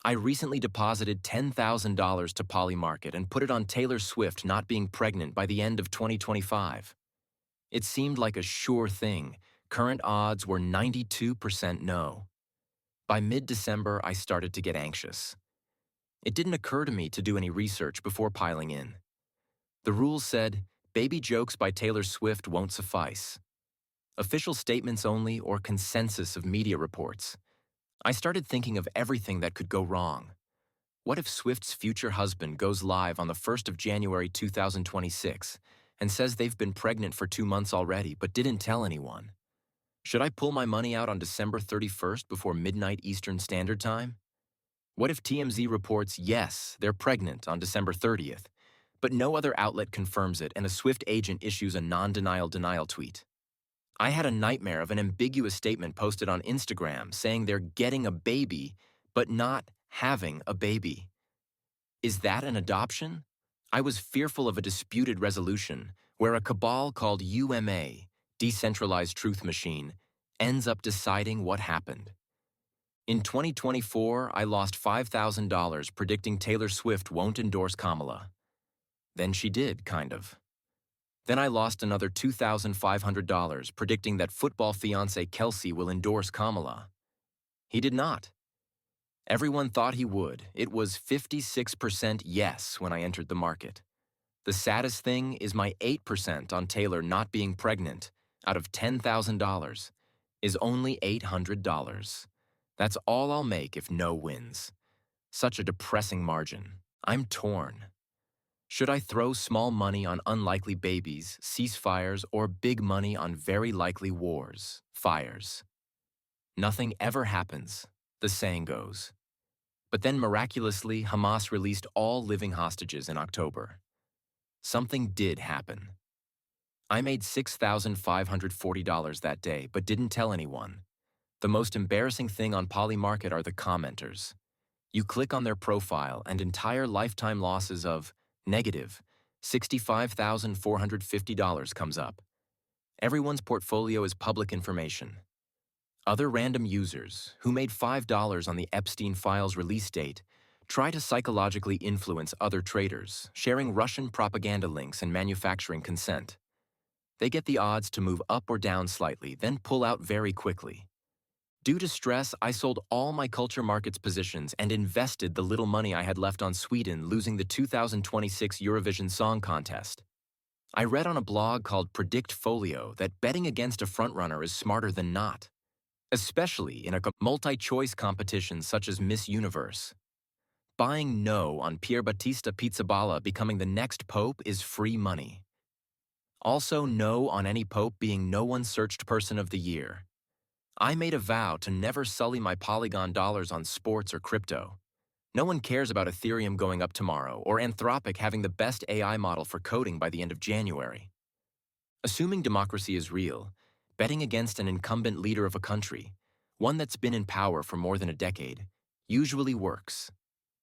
I recently deposited $10,000 to Polymarket and put it on Taylor Swift not being pregnant by the end of 2025. It seemed like a sure thing. Current odds were 92% no. By mid-December, I started to get anxious. It didn't occur to me to do any research before piling in. The rules said, baby jokes by Taylor Swift won't suffice. Official statements only or consensus of media reports. I started thinking of everything that could go wrong. What if Swift's future husband goes live on the 1st of January 2026 and says they've been pregnant for 2 months already but didn't tell anyone? Should I pull my money out on December 31st before midnight Eastern Standard Time? What if TMZ reports, yes, they're pregnant on December 30th, but no other outlet confirms it and a Swift agent issues a non-denial denial tweet? I had a nightmare of an ambiguous statement posted on Instagram saying they're getting a baby, but not having a baby. Is that an adoption? I was fearful of a disputed resolution where a cabal called UMA, Decentralized Truth Machine, ends up deciding what happened. In 2024, I lost $5,000 predicting Taylor Swift won't endorse Kamala. Then she did, kind of. Then I lost another $2,500 predicting that football fiancé Kelsey will endorse Kamala. He did not. Everyone thought he would. It was 56% yes when I entered the market. The saddest thing is my 8% on Taylor not being pregnant, out of $10,000, is only $800. That's all I'll make if no wins. Such a depressing margin. I'm torn. Should I throw small money on unlikely babies, ceasefires, or big money on very likely wars, fires? Nothing ever happens, the saying goes. But then miraculously, Hamas released all living hostages in October. Something did happen. I made $6,540 that day, but didn't tell anyone. The most embarrassing thing on Polymarket are the commenters. You click on their profile and entire lifetime losses of negative $65,450 comes up. Everyone's portfolio is public information. Other random users, who made $5 on the Epstein files release date, try to psychologically influence other traders, sharing Russian propaganda links and manufacturing consent. They get the odds to move up or down slightly, then pull out very quickly. Due to stress, I sold all my culture markets positions and invested the little money I had left on Sweden losing the 2026 Eurovision Song Contest. I read on a blog called Predictfolio that betting against a frontrunner is smarter than not, especially in a multi-choice competition such as Miss Universe. Buying no on Pierbattista Pizzaballa becoming the next pope is free money. Also no on any pope being no one searched person of the year. I made a vow to never sully my Polygon dollars on sports or crypto. No one cares about Ethereum going up tomorrow or Anthropic having the best AI model for coding by the end of January. Assuming democracy is real, betting against an incumbent leader of a country, one that's been in power for more than a decade, usually works.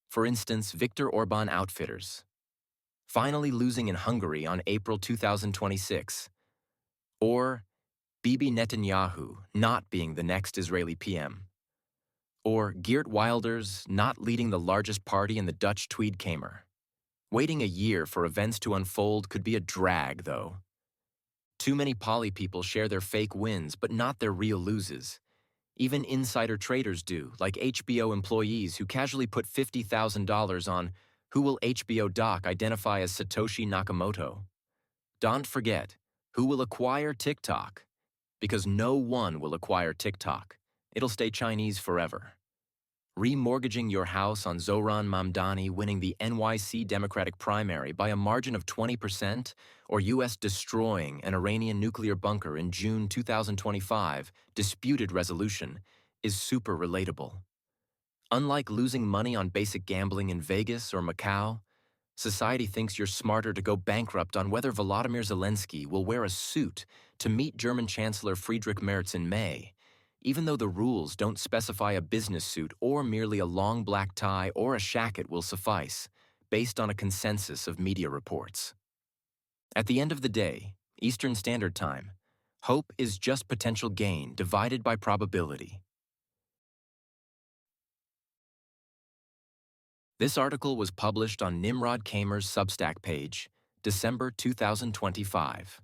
For instance, Viktor Orban Outfitters. Finally losing in Hungary on April 2026. Or Bibi Netanyahu not being the next Israeli PM. Or Geert Wilders not leading the largest party in the Dutch Tweede Kamer. Waiting a year for events to unfold could be a drag, though. Too many poly people share their fake wins, but not their real loses. Even insider traders do, like HBO employees who casually put $50,000 on who will HBO doc identify as Satoshi Nakamoto. Don't forget, who will acquire TikTok? Because no one will acquire TikTok. It'll stay Chinese forever. Remortgaging your house on Zohran Mamdani winning the NYC Democratic primary by a margin of 20%, or U.S. destroying an Iranian nuclear bunker in June 2025, disputed resolution, is super relatable. Unlike losing money on basic gambling in Vegas or Macau, society thinks you're smarter to go bankrupt on whether Volodymyr Zelensky will wear a suit to meet German Chancellor Friedrich Merz in May, even though the rules don't specify a business suit or merely a long black tie or a shacket will suffice, based on a consensus of media reports. At the end of the day, Eastern Standard Time, hope is just potential gain divided by probability. This article was published on Nimrod Kamer's Substack page, December 2025.